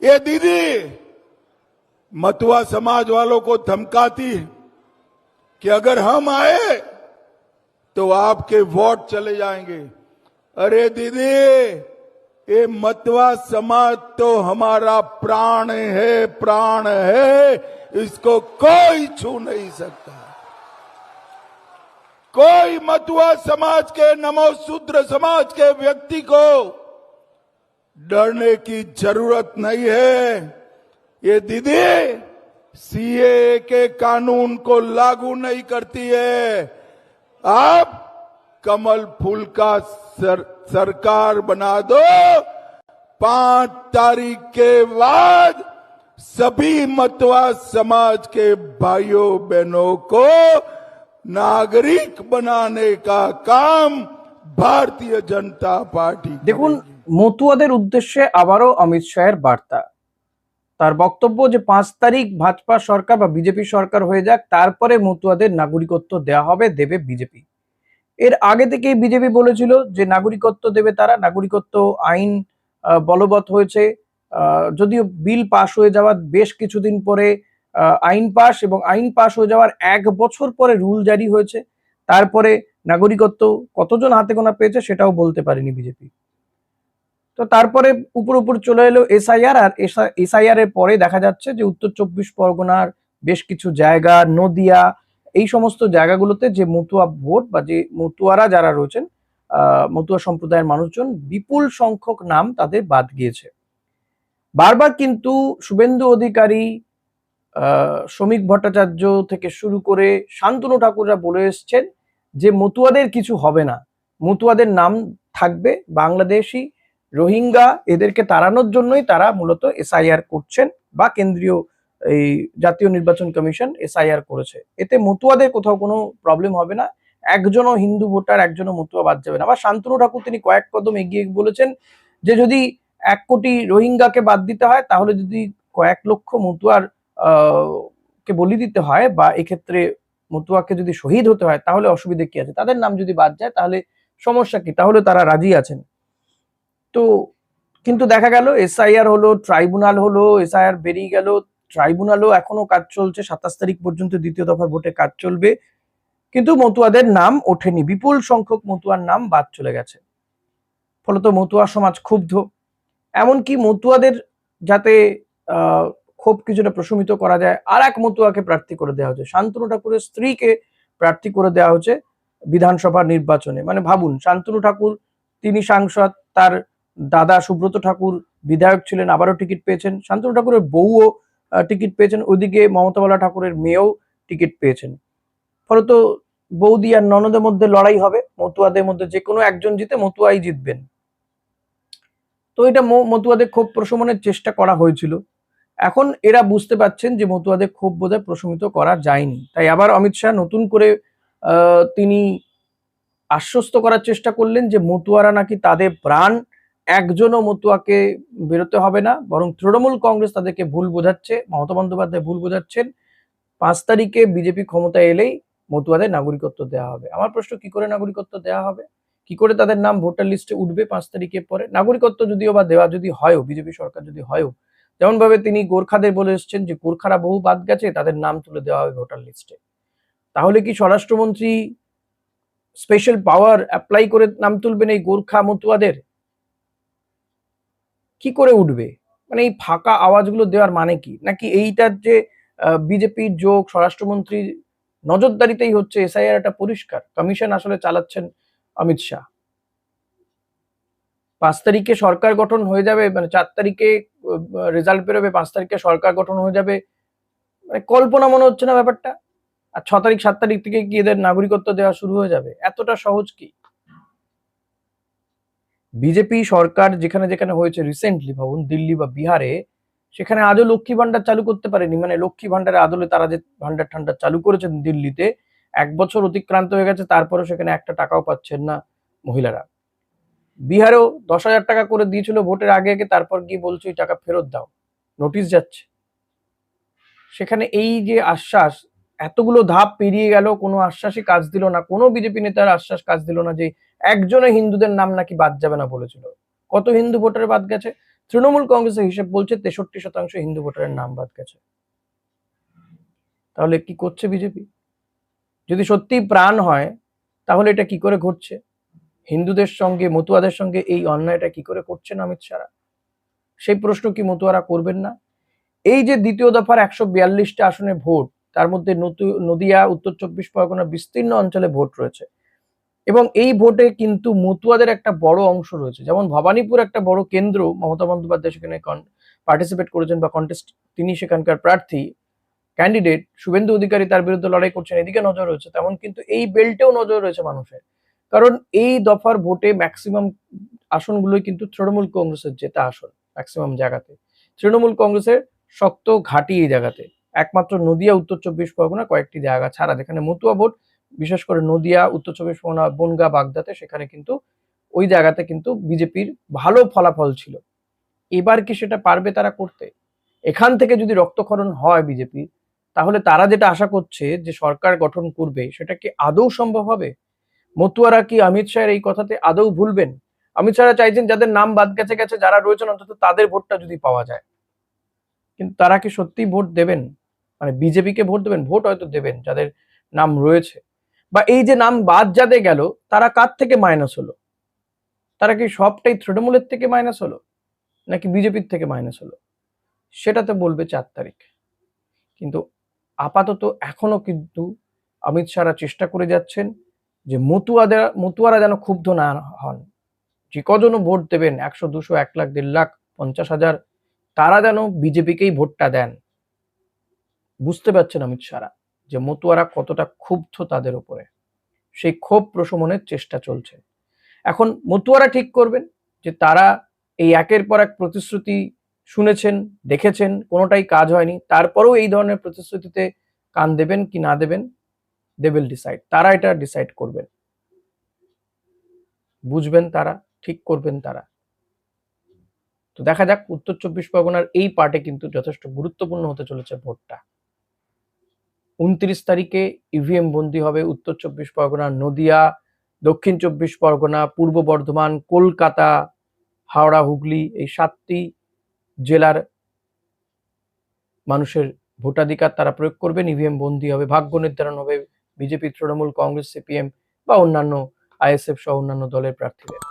ये दीदी मतुआ समाज वालों को धमकाती कि अगर हम आए तो आपके वोट चले जाएंगे। अरे दीदी, ये मतुआ समाज तो हमारा प्राण है, प्राण है, इसको कोई छू नहीं सकता। कोई मतुआ समाज के, नमोशूद्र समाज के व्यक्ति को डरने की जरूरत नहीं है। ये दीदी सीए के कानून को लागू नहीं करती है। आप कमल फूल का सरकार बना दो, 5 तारीख के बाद सभी मतुआ समाज के भाइयों बहनों को नागरिक बनाने का काम भारतीय जनता पार्टी। देखुन মতুয়াদের উদ্দেশ্যে আবারও অমিত শাহের বার্তা। তার বক্তব্য যে 5 তারিখ ভাজপা সরকার বা বিজেপি সরকার হয়ে যাক, তারপরে মতুয়াদের নাগরিকত্ব দেওয়া হবে, দেবে বিজেপি। এর আগে থেকেই বিজেপি বলেছিল যে নাগরিকত্ব দেবে তারা। নাগরিকত্ব আইন বলবৎ হয়েছে, যদিও বিল পাশ হয়ে যাওয়ার বেশ কিছুদিন পরে আইন পাশ, এবং আইন পাশ হয়ে যাওয়ার 1 বছর পরে রুল জারি হয়েছে। তারপরে নাগরিকত্ব কতজন হাতে গোনা পেয়েছে সেটাও বলতে পারেনি বিজেপি। তো তারপরে উপর চলে এলো এসআইআর, আর এসআইআর এর পরে দেখা যাচ্ছে যে উত্তর 24 পরগনার বেশ কিছু জায়গা, নদিয়া, এই সমস্ত জায়গাগুলোতে যে মতুয়া ভোট বা যে মতুয়ারা যারা রয়েছেন, মতুয়া সম্প্রদায়ের মানুষজন, বিপুল সংখ্যক নাম তাদের বাদ গিয়েছে। বারবার কিন্তু শুভেন্দু অধিকারী, শ্রমিক ভট্টাচার্য থেকে শুরু করে শান্তনু ঠাকুররা বলে এসছেন যে মতুয়াদের কিছু হবে না, মতুয়াদের নাম থাকবে। বাংলাদেশি, রোহিঙ্গা, এদেরকে তাড়ানোর জন্যই তারা মূলত এসআইআর করছেন, বা কেন্দ্রীয় এই জাতীয় নির্বাচন কমিশন এসআইআর করেছে। এতে মতুয়াদের কোথাও কোনো প্রবলেম হবে না, একজনও হিন্দু ভোটার, একজনও মতুয়া বাদ যাবে না। আবার শান্তনু ঠাকুর তিনি কয়েক কদম এগিয়ে বলেছেন যে যদি 1 কোটি রোহিঙ্গাকে বাদ দিতে হয়, তাহলে যদি কয়েক লক্ষ মতুয়ার কে বলি দিতে হয়, বা এক্ষেত্রে মতুয়াকে যদি শহীদ হতে হয়, তাহলে অসুবিধা কি আছে? তাদের নাম যদি বাদ যায় তাহলে সমস্যা কি? তাহলে তারা রাজি আছেন। তো কিন্তু দেখা গেল এসআইআর হলো, ট্রাইব্যুনাল হলো, এসআইআর বেরিয়ে গেল, ট্রাইব্যুনালও এখনো কাজ চলছে, 27 তারিখ পর্যন্ত দ্বিতীয় দফার ভোটে কাজ চলবে, কিন্তু মতুয়াদের নাম ওঠেনি। বিপুল সংখ্যক মতুয়ার নাম বাদ চলে গেছে। ফলত মতুয়া সমাজ ক্ষুব্ধ। এমনকি মতুয়াদের যাতে ক্ষোভ কিছুটা প্রশমিত করা যায়, আর এক মতুয়াকে প্রার্থী করে দেওয়া হচ্ছে, শান্তনু ঠাকুরের স্ত্রীকে প্রার্থী করে দেওয়া হচ্ছে বিধানসভা নির্বাচনে। মানে ভাবুন, শান্তনু ঠাকুর তিনি সাংসদ, তার দাদা সুব্রত ঠাকুর বিধায়ক ছিলেন, আবারও টিকিট পেয়েছেন। শান্তনু ঠাকুরের বউও টিকিট পেয়েছেন, ওইদিকে মমতা বালা ঠাকুরের মেয়েও টিকিট পেয়েছেন। ফলত বৌদি আর ননদের মধ্যে লড়াই হবে, মতুয়াদের মধ্যে যে কোনো একজন জিতে মতুয়াই জিতবেন। তো এটা মতুয়াদের ক্ষোভ প্রশমনের চেষ্টা করা হয়েছিল। এখন এরা বুঝতে পারছেন যে মতুয়াদের ক্ষোভ বোধহয় প্রশমিত করা যায়নি, তাই আবার অমিত শাহ নতুন করে তিনি আশ্বস্ত করার চেষ্টা করলেন যে মতুয়ারা নাকি তাদের প্রাণ, একজনও মতুয়াকে বেরোতে হবে না, বরং তৃণমূল কংগ্রেস তাদেরকে ভুল বোঝাচ্ছে, মমতা বন্দ্যোপাধ্যায় ভুল বোঝাচ্ছেন। 5 তারিখে বিজেপি ক্ষমতায় এলেই মতুয়াদের নাগরিকত্ব দেওয়া হবে। আমার প্রশ্ন, কি করে নাগরিকত্ব দেওয়া হবে? কি করে তাদের নাম ভোটার লিস্টে উঠবে 5 তারিখের পরে? নাগরিকত্ব যদিও বা দেওয়া যদি হয়ও, বিজেপি সরকার যদি হয়ও, যেমন ভাবে তিনি গোর্খাদের বলে এসছেন যে গোর্খারা বহু বাদ গেছে, তাদের নাম তুলে দেওয়া হবে ভোটার লিস্টে, তাহলে কি স্বরাষ্ট্রমন্ত্রী স্পেশাল পাওয়ার অ্যাপ্লাই করে নাম তুলবেন এই গোর্খা মতুয়াদের? কি করে উঠবে? মানে এই ফাঁকা আওয়াজগুলো দেওয়ার মানে কি? নাকি এইটার যে বিজেপির যোগ, স্বরাষ্ট্রমন্ত্রীর নজরদারিতেই হচ্ছে এসআইআর? একটা পরিষ্কার কমিশন আসলে চালাচ্ছেন অমিত শাহ। 5 তারিখে সরকার গঠন হয়ে যাবে, মানে 4 তারিখে রেজাল্ট বেরোবে, 5 তারিখে সরকার গঠন হয়ে যাবে, মানে কল্পনা মনে হচ্ছে না ব্যাপারটা? আর 6 তারিখ 7 তারিখ থেকে কি এদের নাগরিকত্ব দেওয়া শুরু হয়ে যাবে? এতটা সহজ কি? বিজেপি সরকার যেখানে যেখানে হয়েছে রিসেন্টলি, ভাবুন দিল্লি বা বিহারে, সেখানে আজও লক্ষ্মী ভান্ডার চালু করতে পারেনি। মানে লক্ষ্মী ভান্ডারের আদলে তারা যে ভান্ডার ঠান্ডার চালু করেছেন দিল্লিতে, 1 বছর অতিক্রান্ত হয়ে গেছে, তারপরেও সেখানে একটা টাকাও পাচ্ছেন না মহিলারা। বিহারেও 10,000 টাকা করে দিয়েছিল ভোটের আগে আগে, তারপর গিয়ে বলছে এই টাকা ফেরত দাও, নোটিশ যাচ্ছে। সেখানে এই যে আশ্বাস, এতগুলো ধাপ পেরিয়ে গেল, কোনো আশ্বাসই কাজ দিল না, কোনো বিজেপি নেতার আশ্বাস কাজ দিল না যে একজনে হিন্দুদের নাম নাকি বাদ যাবে না বলেছিল। কত হিন্দু ভোটার বাদ গেছে? তৃণমূল কংগ্রেসের হিসেব বলছে 63% হিন্দু ভোটারের নাম বাদ গেছে। তাহলে কি করছে বিজেপি? যদি সত্যি প্রাণ হয় তাহলে এটা কি করে ঘটছে? হিন্দুদের সঙ্গে, মতুয়াদের সঙ্গে এই অন্যায়টা কি করে করছেন অমিত শাহরা? সেই প্রশ্ন কি মতুয়ারা করবেন না? এই যে দ্বিতীয় দফার 142টা আসনে ভোট, তার মধ্যে নদিয়া, উত্তর 24 পরগনা বিস্তীর্ণ অঞ্চলে ভোট রয়েছে এবং এই ভোটে কিন্তু মতুয়াদের একটা বড় অংশ রয়েছে। যেমন ভবানীপুর একটা বড় কেন্দ্র, মমতা বন্দ্যোপাধ্যায় সেখানে পার্টিসিপেট করেছেন বা কন্টেস্ট, তিনি সেখানকার প্রার্থী ক্যান্ডিডেট শুভেন্দু অধিকারী তার বিরুদ্ধে লড়াই করছেন, এদিকে নজর রয়েছে। তেমন কিন্তু এই বেল্টেও নজর রয়েছে মানুষের, কারণ এই দফার ভোটে ম্যাক্সিমাম আসনগুলোই কিন্তু তৃণমূল কংগ্রেসের জেতা আসন। ম্যাক্সিমাম জায়গাতে তৃণমূল কংগ্রেসের শক্ত ঘাঁটি এই জায়গাতে। একমাত্র নদিয়া, উত্তর 24 পরগনা কয়েকটি জায়গা ছাড়া যেখানে মতুয়া ভোট, বিশেষ করে নদিয়া, উত্তর 24 পরগনা, বনগা, বাগদাতে, সেখানে কিন্তু ওই জায়গাতে কিন্তু বিজেপির ভালো ফলাফল ছিল। এবার কি সেটা পারবে তারা করতে? এখান থেকে যদি রক্তক্ষরণ হয় বিজেপি, তাহলে তারা যেটা আশা করছে যে সরকার গঠন করবে, সেটা কি আদৌ সম্ভব হবে? মতুয়ারা কি অমিত শাহের এই কথাতে আদৌ ভুলবেন? অমিত শাহরা চাইছেন যাদের নাম বাদ গেছে গেছে, যারা রয়েছেন অন্তত তাদের ভোটটা যদি পাওয়া যায়। কিন্তু তারা কি সত্যি ভোট দেবেন? মানে বিজেপিকে ভোট দেবেন? ভোট হয়তো দেবেন যাদের নাম রয়েছে, বা এই যে নাম বাদ যাদের গেল তারা কার থেকে মাইনাস হলো? তারা কি সবটাই তৃণমূলের থেকে মাইনাস হলো নাকি বিজেপির থেকে মাইনাস হলো? সেটা তো বলবে 4 তারিখ। কিন্তু আপাতত এখনো কিন্তু অমিত শাহরা চেষ্টা করে যাচ্ছেন যে মতুয়ারা যেন ক্ষুব্ধ না হন। যে কজন ভোট দেবেন, 100, 200, 1 লাখ, 1.5 লাখ, 50,000, তারা যেন বিজেপিকেই ভোটটা দেন। বুঝতে পারছেন অমিত শাহরা যে মতুয়ারা কতটা ক্ষুব্ধ তাদের উপরে। সেই ক্ষোভ প্রশমনের চেষ্টা চলছে। এখন মতুয়ারা ঠিক করবেন যে তারা এই একের পর এক প্রতিশ্রুতি শুনেছেন, দেখেছেন, কোনোটাই কাজ হয়নি, তারপরেও এই ধরনের প্রতিশ্রুতিতে কান দেবেন কি না দেবেন, দে উইল ডিসাইড। তারা এটা ডিসাইড করবেন, বুঝবেন তারা, ঠিক করবেন তারা। তো দেখা যাক, উত্তর 24 পরগনার এই পার্টে কিন্তু যথেষ্ট গুরুত্বপূর্ণ হতে চলেছে ভোটটা। 29 তারিখে ইভিএম বন্দী হবে উত্তর 24 পরগনা, নদিয়া, দক্ষিণ 24 পরগনা, পূর্ব বর্ধমান, কলকাতা, হাওড়া, হুগলি, এই 7টি জেলার মানুষের ভোটাধিকার তারা প্রয়োগ করবেন। ইভিএম বন্দী হবে, ভাগ্য নির্ধারণ হবে বিজেপি, তৃণমূল কংগ্রেস, সিপিএম বা অন্যান্য আইএসএফ সহ অন্যান্য দলের প্রার্থীদের।